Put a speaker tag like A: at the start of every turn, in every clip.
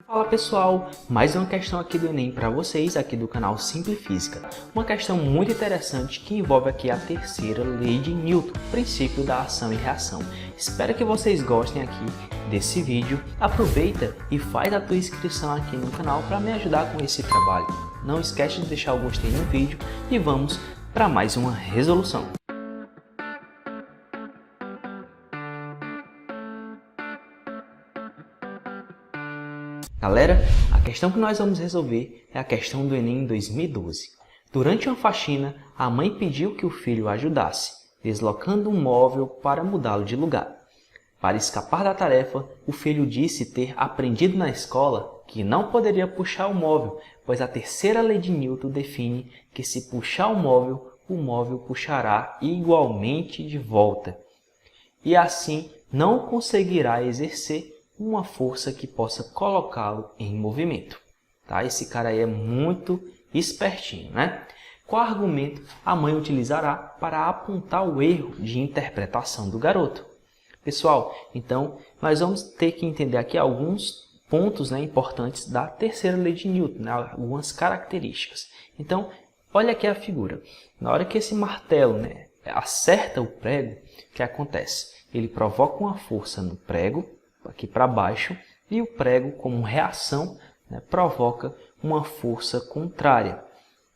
A: Fala pessoal, mais uma questão aqui do Enem para vocês, aqui do canal Simples Física. Uma questão muito interessante que envolve aqui a terceira lei de Newton, princípio da ação e reação. Espero que vocês gostem aqui desse vídeo. Aproveita e faz a tua inscrição aqui no canal para me ajudar com esse trabalho. Não esquece de deixar o gostei no vídeo e vamos para mais uma resolução. Galera, a questão que nós vamos resolver é a questão do Enem 2012. Durante uma faxina, a mãe pediu que o filho ajudasse, deslocando um móvel para mudá-lo de lugar. Para escapar da tarefa, o filho disse ter aprendido na escola que não poderia puxar o móvel, pois a terceira lei de Newton define que se puxar o móvel puxará igualmente de volta. E assim não conseguirá exercer uma força que possa colocá-lo em movimento. Tá? Esse cara aí é muito espertinho, né? Qual argumento a mãe utilizará para apontar o erro de interpretação do garoto? Pessoal, então nós vamos ter que entender aqui alguns pontos, né, importantes da terceira lei de Newton, né, algumas características. Então, olha aqui a figura. Na hora que esse martelo, né, acerta o prego, o que acontece? Ele provoca uma força no prego, aqui para baixo, e o prego, como reação, né, provoca uma força contrária,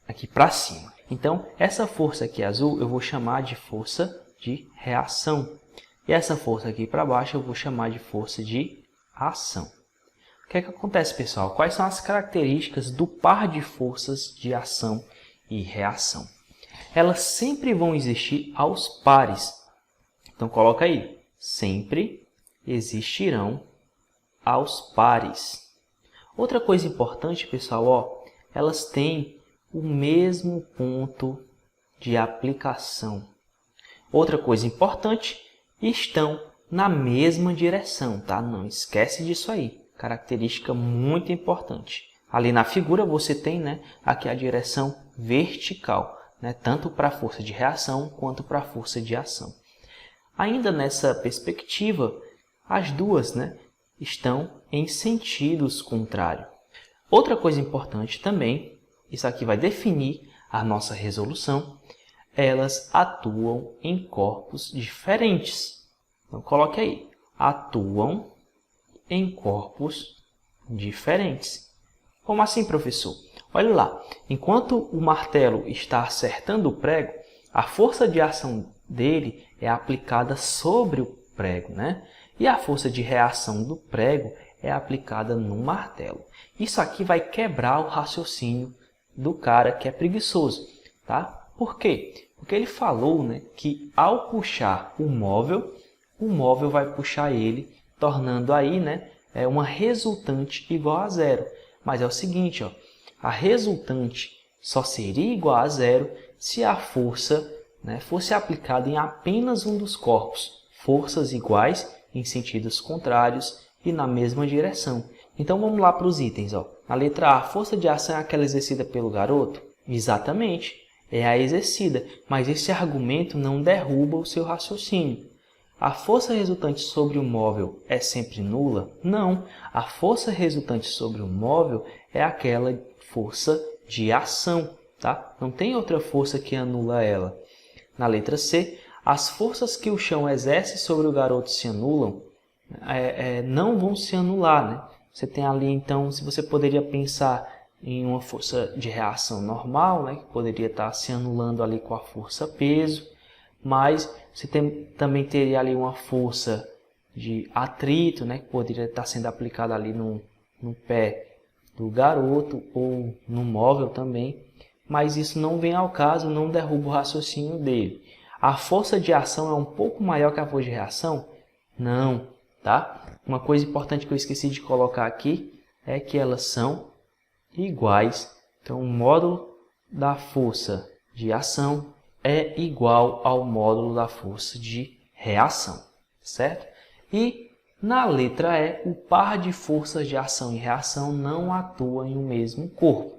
A: aqui para cima. Então, essa força aqui azul eu vou chamar de força de reação. E essa força aqui para baixo eu vou chamar de força de ação. O que é que acontece, pessoal? Quais são as características do par de forças de ação e reação? Elas sempre vão existir aos pares. Então, coloca aí, sempre existirão aos pares. Outra coisa importante, pessoal, ó, elas têm o mesmo ponto de aplicação. Outra coisa importante, estão na mesma direção, tá? Não esquece disso aí. Característica muito importante. Ali na figura você tem, né, aqui a direção vertical, né, tanto para a força de reação quanto para a força de ação. Ainda nessa perspectiva, as duas, né, estão em sentidos contrários. Outra coisa importante também, isso aqui vai definir a nossa resolução, elas atuam em corpos diferentes. Então, coloque aí, atuam em corpos diferentes. Como assim, professor? Olha lá, enquanto o martelo está acertando o prego, a força de ação dele é aplicada sobre o prego, né? E a força de reação do prego é aplicada no martelo. Isso aqui vai quebrar o raciocínio do cara que é preguiçoso, tá? Por quê? Porque ele falou, né, que ao puxar o móvel vai puxar ele, tornando aí, né, uma resultante igual a zero. Mas é o seguinte, ó, a resultante só seria igual a zero se a força, né, fosse aplicada em apenas um dos corpos. Forças iguais em sentidos contrários e na mesma direção. Então vamos lá para os itens. Ó. Na letra A, a força de ação é aquela exercida pelo garoto? Exatamente, é a exercida, mas esse argumento não derruba o seu raciocínio. A força resultante sobre o móvel é sempre nula? Não, a força resultante sobre o móvel é aquela força de ação, tá? Não tem outra força que anula ela. Na letra C, as forças que o chão exerce sobre o garoto se anulam? Não vão se anular, né? Você tem ali, então, se você poderia pensar em uma força de reação normal, né? Que poderia estar se anulando ali com a força peso, mas você também teria ali uma força de atrito, né? Que poderia estar sendo aplicada ali no pé do garoto ou no móvel também, mas isso não vem ao caso, não derruba o raciocínio dele. A força de ação é um pouco maior que a força de reação? Não, tá? Uma coisa importante que eu esqueci de colocar aqui é que elas são iguais. Então, o módulo da força de ação é igual ao módulo da força de reação, certo? E na letra E, o par de forças de ação e reação não atua em um mesmo corpo.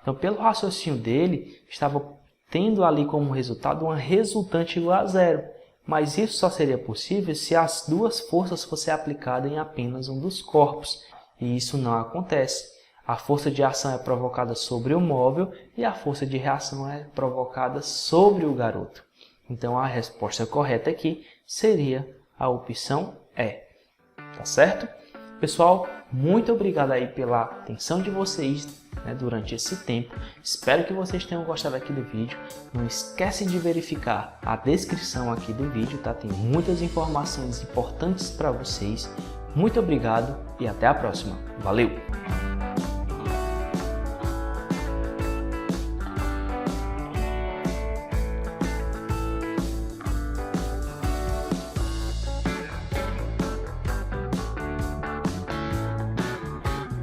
A: Então, pelo raciocínio dele, estava tendo ali como resultado uma resultante igual a zero. Mas isso só seria possível se as duas forças fossem aplicadas em apenas um dos corpos. e isso não acontece. A força de ação é provocada sobre o móvel e a força de reação é provocada sobre o garoto. Então a resposta correta aqui seria a opção E. Tá certo? Pessoal, muito obrigado aí pela atenção de vocês, né, durante esse tempo. Espero que vocês tenham gostado aqui do vídeo. Não esquece de verificar a descrição aqui do vídeo, tá? Tem muitas informações importantes para vocês. Muito obrigado e até a próxima. Valeu!